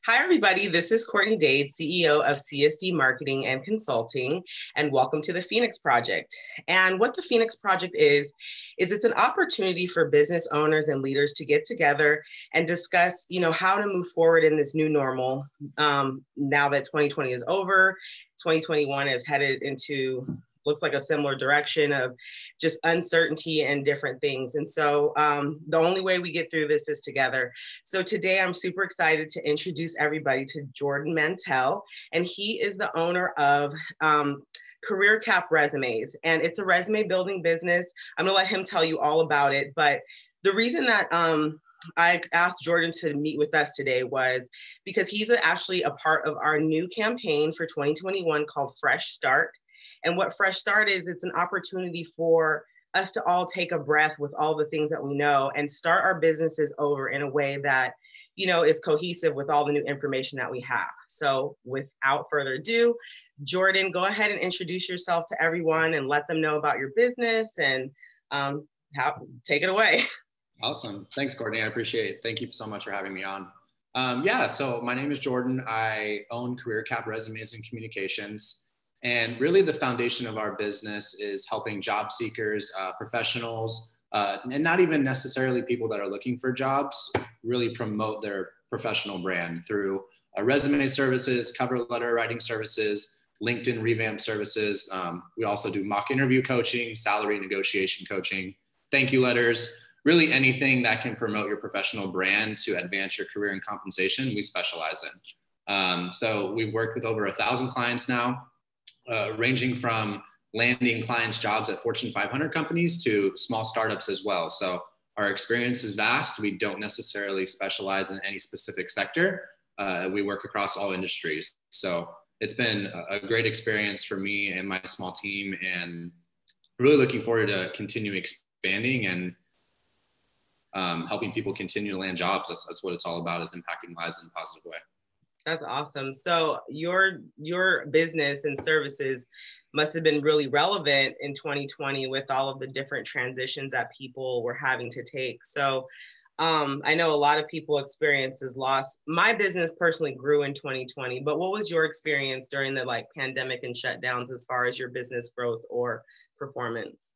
Hi, everybody. This is Courtney Dade, CEO of CSD Marketing and Consulting, and welcome to the Phoenix Project. And what the Phoenix Project is it's an opportunity for business owners and leaders to get together and discuss, how to move forward in this new normal. Now that 2020 is over, 2021 is headed into looks like a similar direction of just uncertainty and different things. And so the only way we get through this is together. So today I'm super excited to introduce everybody to Jordan Mantell, and he is the owner of Career Cap Resumes, and it's a resume building business. I'm gonna let him tell you all about it, but the reason that I asked Jordan to meet with us today was because he's actually a part of our new campaign for 2021 called Fresh Start. And what Fresh Start is, it's an opportunity for us to all take a breath with all the things that we know and start our businesses over in a way that, is cohesive with all the new information that we have. So without further ado, Jordan, go ahead and introduce yourself to everyone and let them know about your business and take it away. Awesome. Thanks, Courtney. I appreciate it. Thank you so much for having me on. So my name is Jordan. I own Career Cap Resumes and Communications. And really the foundation of our business is helping job seekers, professionals, and not even necessarily people that are looking for jobs, really promote their professional brand through resume services, cover letter writing services, LinkedIn revamp services. We also do mock interview coaching, salary negotiation coaching, thank you letters, really anything that can promote your professional brand to advance your career and compensation, we specialize in. So we've worked with over 1,000 clients now. Ranging from landing clients' jobs at Fortune 500 companies to small startups as well. So our experience is vast. We don't necessarily specialize in any specific sector. We work across all industries. So it's been a great experience for me and my small team, and really looking forward to continue expanding and helping people continue to land jobs. That's what it's all about, is impacting lives in a positive way. That's awesome. So your business and services must have been really relevant in 2020 with all of the different transitions that people were having to take. So I know a lot of people experiences loss. My business personally grew in 2020, but what was your experience during the pandemic and shutdowns as far as your business growth or performance?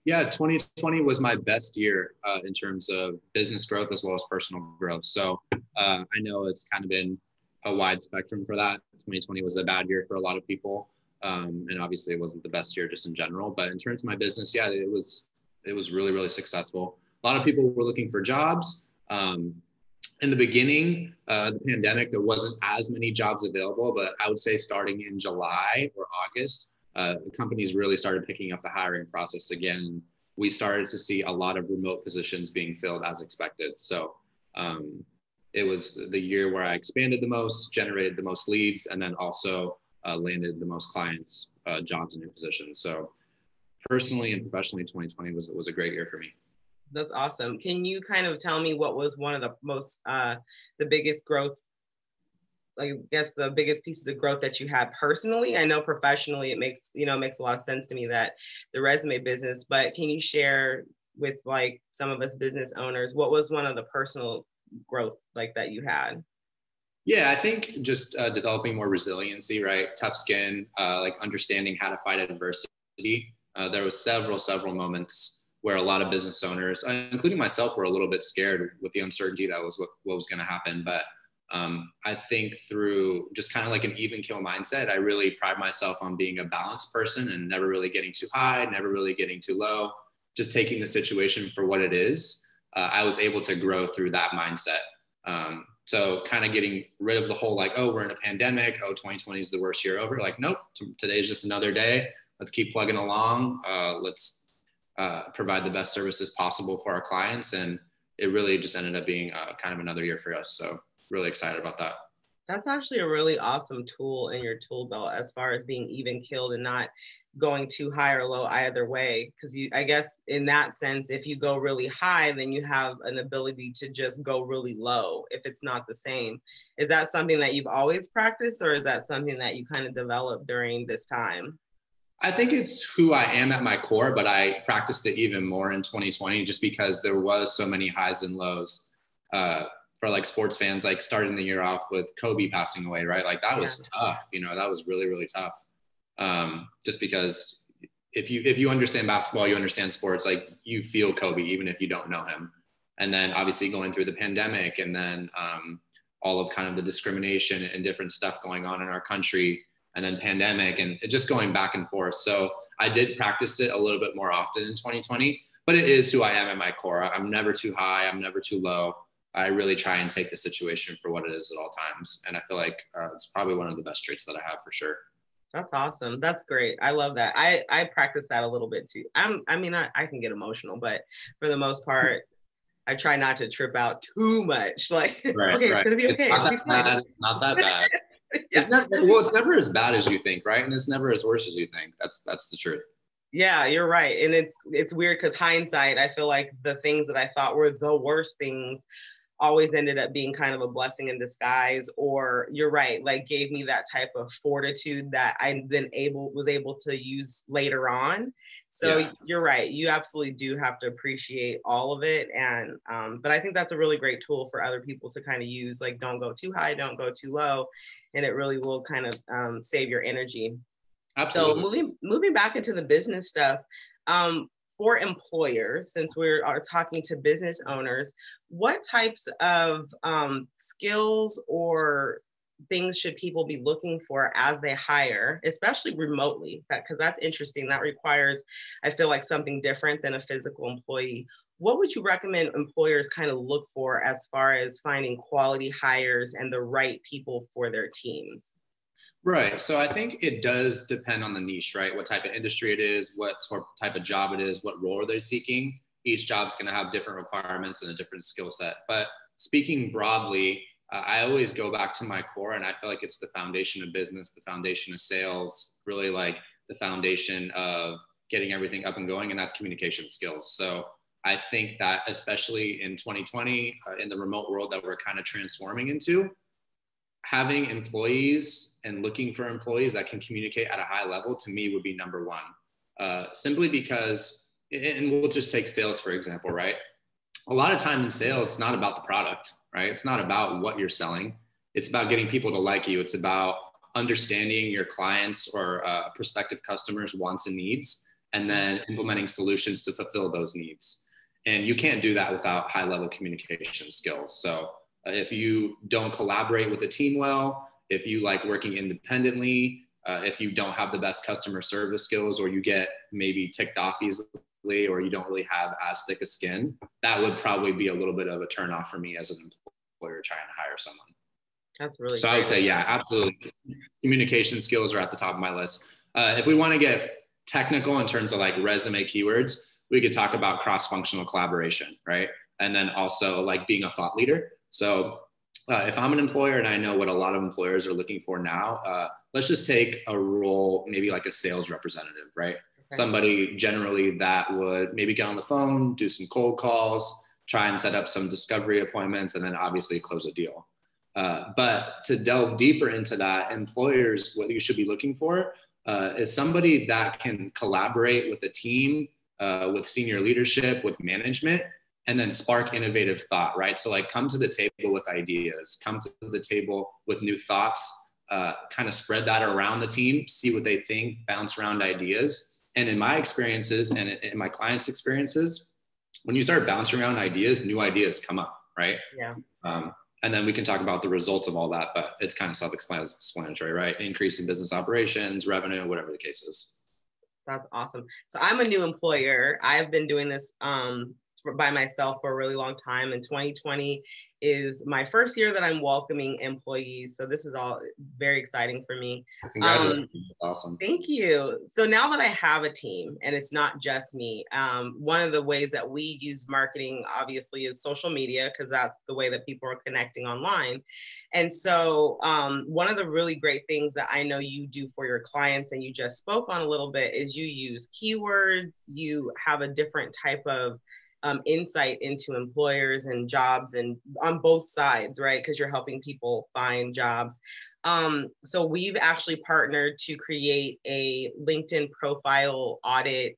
Yeah, 2020 was my best year in terms of business growth as well as personal growth. So I know it's kind of been a wide spectrum for that. 2020 was a bad year for a lot of people. And obviously it wasn't the best year just in general, but in terms of my business, yeah, it was really, really successful. A lot of people were looking for jobs. In the beginning, the pandemic, there wasn't as many jobs available, but I would say starting in July or August, companies really started picking up the hiring process again. We started to see a lot of remote positions being filled as expected. So it was the year where I expanded the most, generated the most leads, and then also landed the most clients, jobs, and new positions. So personally and professionally, 2020 was a great year for me. That's awesome. Can you kind of tell me what was one of the most, the biggest growth, I guess the biggest pieces of growth that you had personally? I know professionally it makes a lot of sense to me that the resume business, but can you share with some of us business owners, what was one of the personal growth that you had? Yeah, I think just developing more resiliency, right? Tough skin, understanding how to fight adversity. There was several moments where a lot of business owners, including myself, were a little bit scared with the uncertainty that was what was going to happen. But I think through just kind of an even kill mindset, I really pride myself on being a balanced person and never really getting too high, never really getting too low, just taking the situation for what it is. I was able to grow through that mindset. So kind of getting rid of the whole we're in a pandemic, 2020 is the worst year over. Nope, today's just another day. Let's keep plugging along. Let's provide the best services possible for our clients. And it really just ended up being kind of another year for us. So really excited about that. That's actually a really awesome tool in your tool belt as far as being even killed and not going too high or low either way. Because I guess in that sense, if you go really high, then you have an ability to just go really low if it's not the same. Is that something that you've always practiced, or is that something that you kind of developed during this time? I think it's who I am at my core, but I practiced it even more in 2020 just because there was so many highs and lows. for like sports fans, like starting the year off with Kobe passing away, right? Like that was tough, you know, that was really, really tough. Just because if you understand basketball, you understand sports, like you feel Kobe, even if you don't know him. And then obviously going through the pandemic and then all of kind of the discrimination and different stuff going on in our country, and then pandemic and just going back and forth. So I did practice it a little bit more often in 2020, but it is who I am at my core. I'm never too high. I'm never too low. I really try and take the situation for what it is at all times. And I feel like it's probably one of the best traits that I have for sure. That's awesome. That's great. I love that. I practice that a little bit too. I can get emotional, but for the most part, I try not to trip out too much. Like, right, okay, right. It's gonna be okay. Not that bad. Yeah. It's never as bad as you think, right? And it's never as worse as you think. That's the truth. Yeah, you're right. And it's weird because hindsight, I feel like the things that I thought were the worst things always ended up being kind of a blessing in disguise, or you're right, like gave me that type of fortitude that I then was able to use later on. So You're right. You absolutely do have to appreciate all of it. And, but I think that's a really great tool for other people to kind of use, like, don't go too high, don't go too low. And it really will kind of save your energy. Absolutely. So moving back into the business stuff, for employers, since we are talking to business owners, what types of skills or things should people be looking for as they hire, especially remotely? Because that's interesting. That requires, I feel like, something different than a physical employee. What would you recommend employers kind of look for as far as finding quality hires and the right people for their teams? Right. So I think it does depend on the niche, right? What type of industry it is, what sort of type of job it is, what role are they seeking. Each job's going to have different requirements and a different skill set. But speaking broadly, I always go back to my core, and I feel like it's the foundation of business, the foundation of sales, really like the foundation of getting everything up and going, and that's communication skills. So I think that especially in 2020, in the remote world that we're kind of transforming into, having employees and looking for employees that can communicate at a high level, to me, would be number one. Simply because, and we'll just take sales, for example, right? A lot of time in sales, it's not about the product, right? It's not about what you're selling. It's about getting people to like you. It's about understanding your clients or prospective customers' wants and needs, and then implementing solutions to fulfill those needs. And you can't do that without high level communication skills. So if you don't collaborate with a team well, if you like working independently, if you don't have the best customer service skills, or you get maybe ticked off easily, or you don't really have as thick a skin, that would probably be a little bit of a turnoff for me as an employer trying to hire someone. That's really so great. I would say, yeah, absolutely. Communication skills are at the top of my list. If we want to get technical in terms of like resume keywords, we could talk about cross-functional collaboration, right? And then also like being a thought leader. So if I'm an employer and I know what a lot of employers are looking for now, let's just take a role, maybe like a sales representative, right? Okay. Somebody generally that would maybe get on the phone, do some cold calls, try and set up some discovery appointments, and then obviously close a deal. But to delve deeper into that, employers, what you should be looking for is somebody that can collaborate with a team, with senior leadership, with management, and then spark innovative thought, right? So like come to the table with ideas, come to the table with new thoughts, kind of spread that around the team, see what they think, bounce around ideas. And in my experiences and in my clients' experiences, when you start bouncing around ideas, new ideas come up, right? Yeah. And then we can talk about the results of all that, but it's kind of self-explanatory, right? Increase in business operations, revenue, whatever the case is. That's awesome. So I'm a new employer. I've been doing this by myself for a really long time. And 2020 is my first year that I'm welcoming employees. So this is all very exciting for me. Congratulations. That's awesome. Thank you. So now that I have a team and it's not just me, one of the ways that we use marketing obviously is social media, because that's the way that people are connecting online. And so one of the really great things that I know you do for your clients, and you just spoke on a little bit, is you use keywords. You have a different type of insight into employers and jobs, and on both sides, right? Because you're helping people find jobs. So we've actually partnered to create a LinkedIn profile audit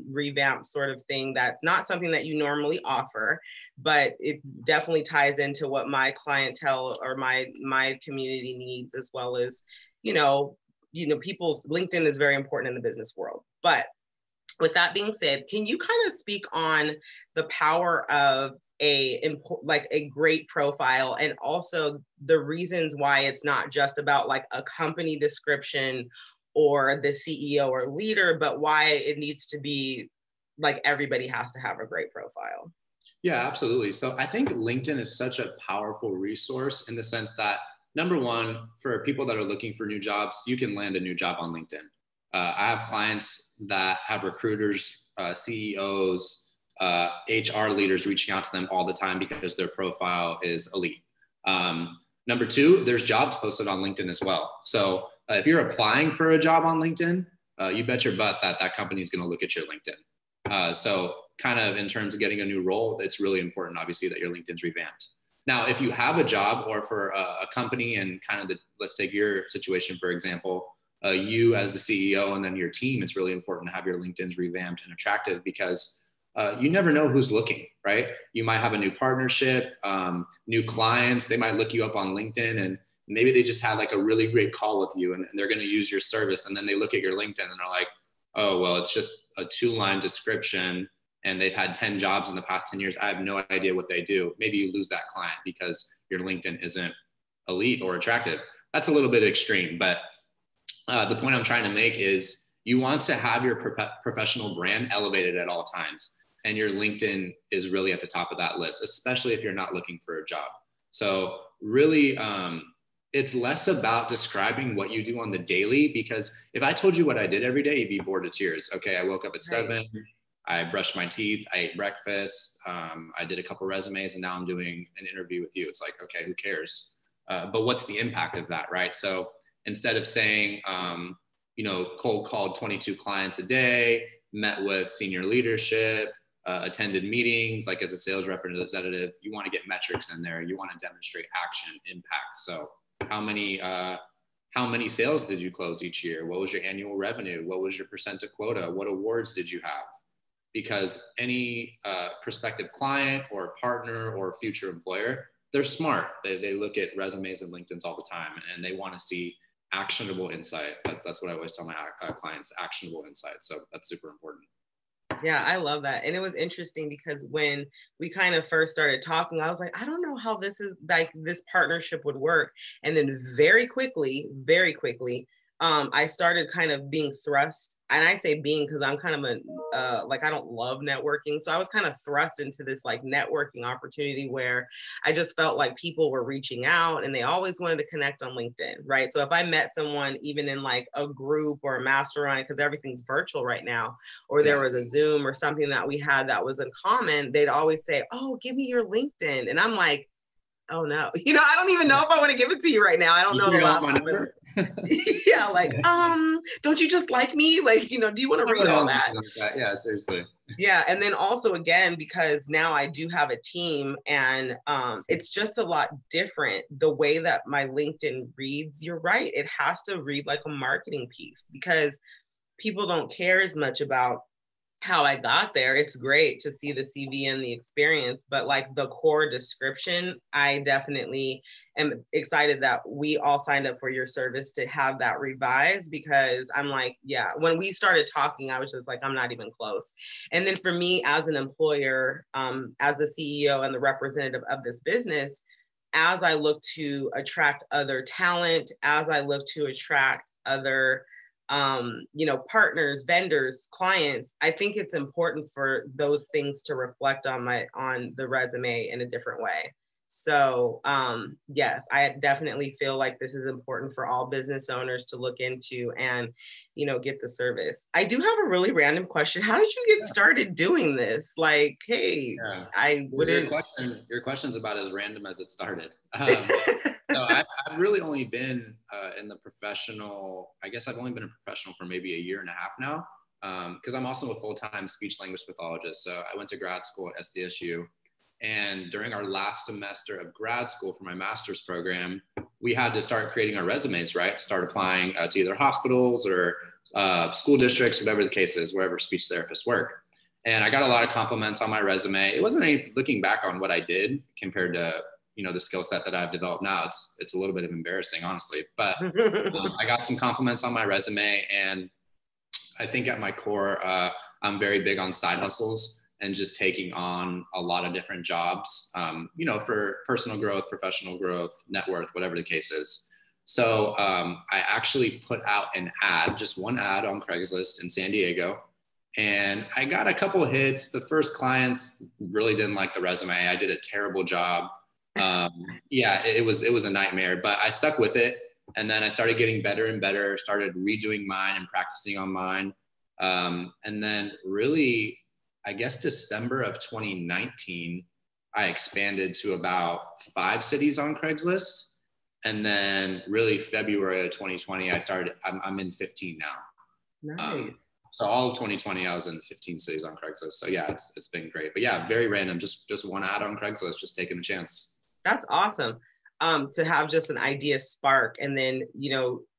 revamp sort of thing. That's not something that you normally offer, but it definitely ties into what my clientele or my community needs, as well as, people's people's LinkedIn is very important in the business world. But with that being said, can you kind of speak on the power of a great profile, and also the reasons why it's not just about like a company description or the CEO or leader, but why it needs to be like everybody has to have a great profile? Yeah, absolutely. So I think LinkedIn is such a powerful resource in the sense that, number one, for people that are looking for new jobs, you can land a new job on LinkedIn. I have clients that have recruiters, CEOs, HR leaders reaching out to them all the time because their profile is elite. Number two, there's jobs posted on LinkedIn as well. So if you're applying for a job on LinkedIn, you bet your butt that that company is going to look at your LinkedIn. So kind of in terms of getting a new role, it's really important, obviously, that your LinkedIn's revamped. Now, if you have a job or for a company and kind of let's take your situation, for example, you as the CEO and then your team, it's really important to have your LinkedIn's revamped and attractive because you never know who's looking, right? You might have a new partnership, new clients. They might look you up on LinkedIn and maybe they just had like a really great call with you and they're going to use your service. And then they look at your LinkedIn and they're like, oh, well, it's just a 2-line description and they've had 10 jobs in the past 10 years. I have no idea what they do. Maybe you lose that client because your LinkedIn isn't elite or attractive. That's a little bit extreme, but the point I'm trying to make is you want to have your professional brand elevated at all times. And your LinkedIn is really at the top of that list, especially if you're not looking for a job. So really, it's less about describing what you do on the daily, because if I told you what I did every day, you'd be bored to tears. Okay, I woke up at 7, I brushed my teeth, I ate breakfast, I did a couple resumes, and now I'm doing an interview with you. It's like, okay, who cares? But what's the impact of that, right? So instead of saying, cold called 22 clients a day, met with senior leadership, attended meetings, like as a sales representative, you want to get metrics in there. You want to demonstrate action, impact. So how many sales did you close each year? What was your annual revenue? What was your percent of quota? What awards did you have? Because any prospective client or partner or future employer, they're smart. They look at resumes and LinkedIn's all the time, and they want to see actionable insight. That's what I always tell my clients, actionable insight. So that's super important. Yeah, I love that. And it was interesting because when we kind of first started talking, I was like, I don't know how this partnership would work. And then very quickly, I started kind of being thrust, and I say being because I'm kind of I don't love networking. So I was kind of thrust into this like networking opportunity where I just felt like people were reaching out and they always wanted to connect on LinkedIn, right? So if I met someone even in like a group or a mastermind, because everything's virtual right now, or there was a Zoom or something that we had that was in common, they'd always say, oh, give me your LinkedIn. And I'm like, oh no, I don't even know if I want to give it to you right now. I don't know the last time. Yeah, like, don't you just like me? Like, do you want to read all that? Yeah, seriously. Yeah, and then also again, because now I do have a team, and it's just a lot different. The way that my LinkedIn reads, you're right, it has to read like a marketing piece because people don't care as much about how I got there. It's great to see the CV and the experience, but like the core description, I definitely am excited that we all signed up for your service to have that revised, because I'm like, yeah, when we started talking, I was just like, I'm not even close. And then for me as an employer, as the CEO and the representative of this business, as I look to attract other talent, as I look to attract other partners, vendors, clients, I think it's important for those things to reflect on the resume in a different way. So yes, I definitely feel like this is important for all business owners to look into and, get the service. I do have a really random question. How did you get started doing this? Like, hey, I wouldn't. Your question's about as random as it started. So I've really only been in the professional, I guess I've only been a professional for maybe a year and a half now, because I'm also a full-time speech language pathologist. So I went to grad school at SDSU. And during our last semester of grad school for my master's program, we had to start creating our resumes, right? Start applying to either hospitals or school districts, whatever the case is, wherever speech therapists work. And I got a lot of compliments on my resume. It wasn't any, looking back on what I did compared to, the skill set that I've developed now, it's a little bit of embarrassing, honestly, but I got some compliments on my resume. And I think at my core, I'm very big on side hustles and just taking on a lot of different jobs, for personal growth, professional growth, net worth, whatever the case is. So I actually put out an ad, just one ad on Craigslist in San Diego. And I got a couple of hits. The first clients really didn't like the resume. I did a terrible job. It was a nightmare, but I stuck with it. And then I started getting better and better, started redoing mine and practicing on mine. And then really, I guess December of 2019, I expanded to about 5 cities on Craigslist. And then really February of 2020, I'm in 15 now. Nice. So all of 2020, I was in 15 cities on Craigslist. So yeah, it's been great. But yeah, very random, just one ad on Craigslist, just taking a chance. That's awesome. To have just an idea spark. And then,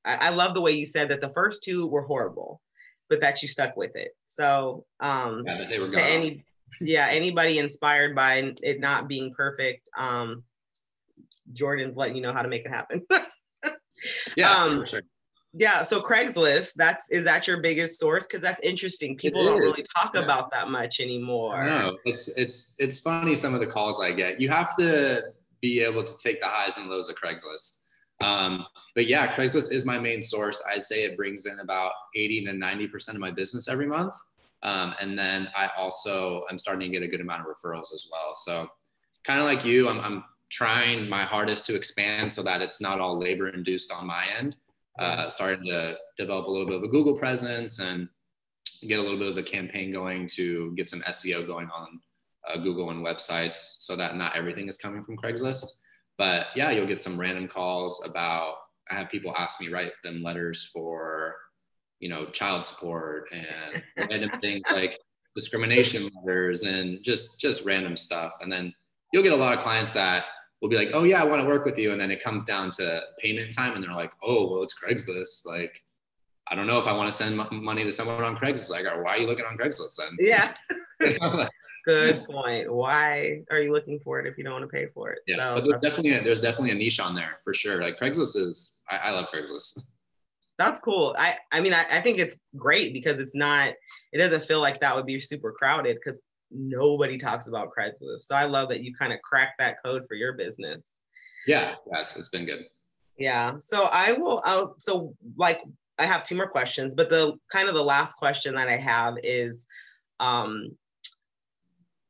I love the way you said that the first 2 were horrible, but that you stuck with it. So they were anybody inspired by it not being perfect, Jordan's letting you know how to make it happen. For sure. Yeah, so Craigslist, is that your biggest source? Because that's interesting. People don't really talk about that much anymore. No, it's funny, some of the calls I get. You have to be able to take the highs and lows of Craigslist. But yeah, Craigslist is my main source. I'd say it brings in about 80 to 90% of my business every month. And then I also am starting to get a good amount of referrals as well. So kind of like you, I'm trying my hardest to expand so that it's not all labor induced on my end. Starting to develop a little bit of a Google presence and get a little bit of a campaign going to get some SEO going on Google and websites so that not everything is coming from Craigslist. But yeah, you'll get some random calls I have people ask me, write them letters for, child support and random things like discrimination letters and just random stuff. And then you'll get a lot of clients that will be like, oh yeah, I want to work with you. And then it comes down to payment time and they're like, oh, well, it's Craigslist. Like, I don't know if I want to send money to someone on Craigslist. Like, why are you looking on Craigslist then? Yeah. Good point. Why are you looking for it if you don't want to pay for it? Yeah, so, but there's definitely a niche on there for sure. Like Craigslist I love Craigslist. That's cool. I mean, I think it's great because it doesn't feel like that would be super crowded because nobody talks about Craigslist. So I love that you kind of cracked that code for your business. Yeah, yes, it's been good. Yeah. So I have 2 more questions, but the last question that I have is,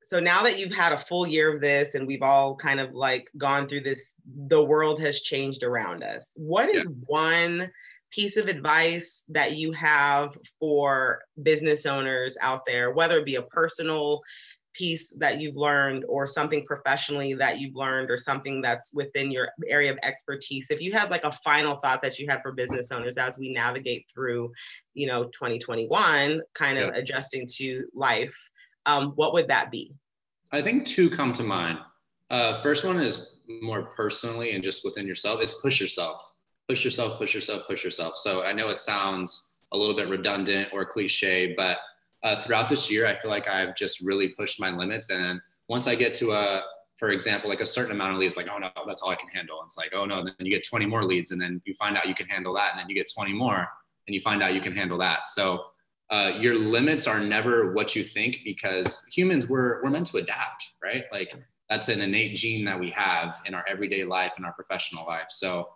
so now that you've had a full year of this and we've all kind of like gone through this, the world has changed around us. What is one piece of advice that you have for business owners out there, whether it be a personal piece that you've learned or something professionally that you've learned or something that's within your area of expertise? If you had like a final thought that you had for business owners as we navigate through, 2021, kind of adjusting to life, what would that be? I think 2 come to mind. First one is more personally and just within yourself. It's push yourself. Push yourself, push yourself, push yourself. So I know it sounds a little bit redundant or cliche, but throughout this year, I feel like I've just really pushed my limits. And once I get to for example, like a certain amount of leads, like, oh no, that's all I can handle. And it's like, oh no, then you get 20 more leads and then you find out you can handle that. And then you get 20 more and you find out you can handle that. So your limits are never what you think because humans, we're meant to adapt, right? Like that's an innate gene that we have in our everyday life and our professional life. So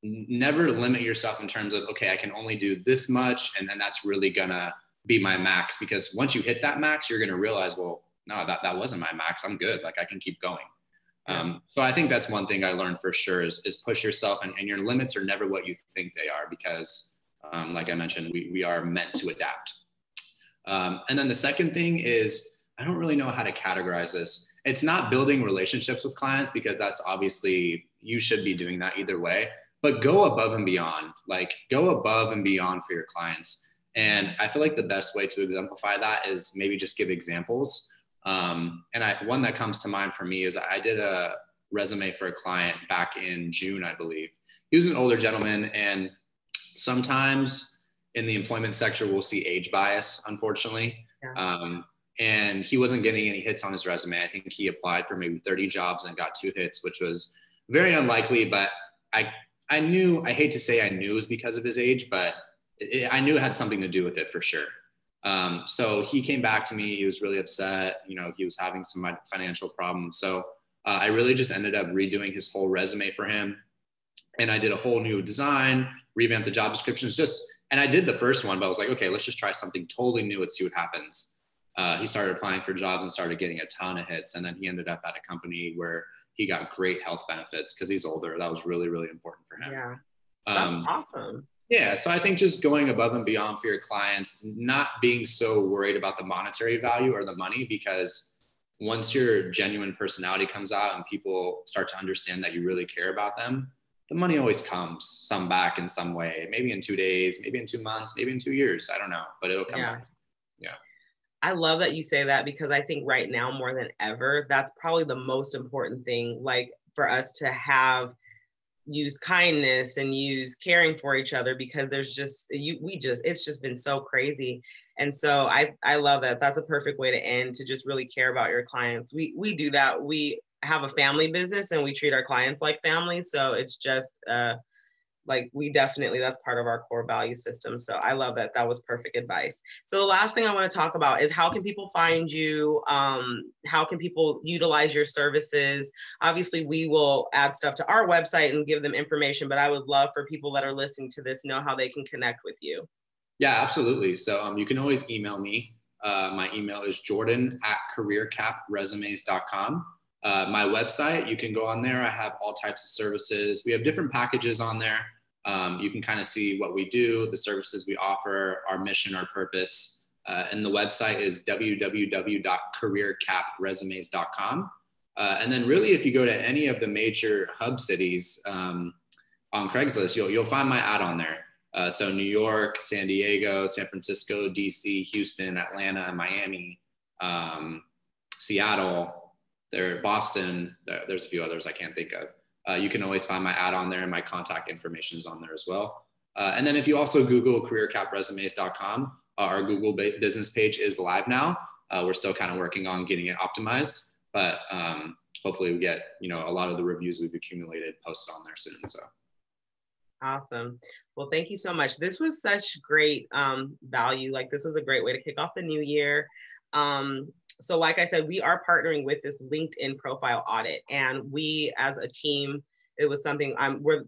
never limit yourself in terms of, okay, I can only do this much. And then that's really gonna be my max, because once you hit that max, you're gonna realize, well, no, that wasn't my max. I'm good. Like I can keep going. So I think that's one thing I learned for sure is push yourself, and your limits are never what you think they are, because like I mentioned, we are meant to adapt. And then the second thing is, I don't really know how to categorize this. It's not building relationships with clients, because that's obviously, you should be doing that either way, but go above and beyond, like go above and beyond for your clients. And I feel like the best way to exemplify that is maybe just give examples. One that comes to mind for me is I did a resume for a client back in June, I believe. he was an older gentleman, and sometimes in the employment sector, we'll see age bias, unfortunately. Yeah. And he wasn't getting any hits on his resume. I think he applied for maybe 30 jobs and got 2 hits, which was very unlikely. But I knew, I hate to say I knew it was because of his age, but I knew it had something to do with it for sure. So he came back to me. He was really upset. You know, he was having some financial problems. So I really just ended up redoing his whole resume for him. And I did a whole new design, revamped the job descriptions, and I did the first one, but I was like, okay, let's just try something totally new and see what happens. He started applying for jobs and started getting a ton of hits. And then he ended up at a company where he got great health benefits because he's older. That was really, really important for him. Yeah, that's awesome. Yeah. So I think just going above and beyond for your clients, not being so worried about the monetary value or the money, because once your genuine personality comes out and people start to understand that you really care about them, the money always comes some back in some way, maybe in 2 days, maybe in 2 months, maybe in 2 years. I don't know, but it'll come back. Yeah. I love that you say that, because I think right now more than ever, that's probably the most important thing, like for us to use kindness and use caring for each other, because there's it's just been so crazy. And so I love that. That's a perfect way to end, to just really care about your clients. We do that. We have a family business and we treat our clients like family. So it's just like that's part of our core value system. So I love that. That was perfect advice. So the last thing I want to talk about is, how can people find you? How can people utilize your services? Obviously, we will add stuff to our website and give them information, but I would love for people that are listening to this know how they can connect with you. Yeah, absolutely. So you can always email me. My email is jordan@careercapresumes.com. My website, you can go on there. I have all types of services. We have different packages on there. You can kind of see what we do, the services we offer, our mission, our purpose. And the website is www.careercapresumes.com. And then really, if you go to any of the major hub cities on Craigslist, you'll find my ad on there. So New York, San Diego, San Francisco, DC, Houston, Atlanta, Miami, Seattle, Boston, there's a few others I can't think of. You can always find my ad on there, and my contact information is on there as well. And then if you also Google careercapresumes.com, our Google business page is live now. We're still kind of working on getting it optimized, but hopefully we get, a lot of the reviews we've accumulated posted on there soon. So. Awesome. Well, thank you so much. This was such great value. Like, this was a great way to kick off the new year. So like I said, we are partnering with this LinkedIn profile audit, and we as a team, it was something we're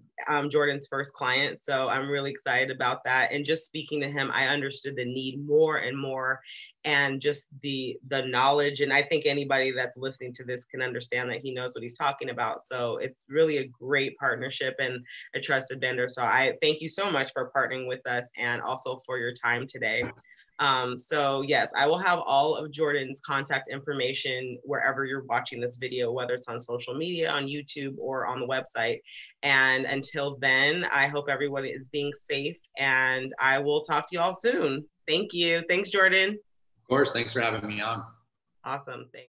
Jordan's first client. So I'm really excited about that. And just speaking to him, I understood the need more and more, and just the knowledge. And I think anybody that's listening to this can understand that he knows what he's talking about. So it's really a great partnership and a trusted vendor. So I thank you so much for partnering with us, and also for your time today. So yes, I will have all of Jordan's contact information wherever you're watching this video, whether it's on social media, on YouTube, or on the website. And until then, I hope everyone is being safe, and I will talk to you all soon. Thank you. Thanks, Jordan. Of course. Thanks for having me on. Awesome. Thanks.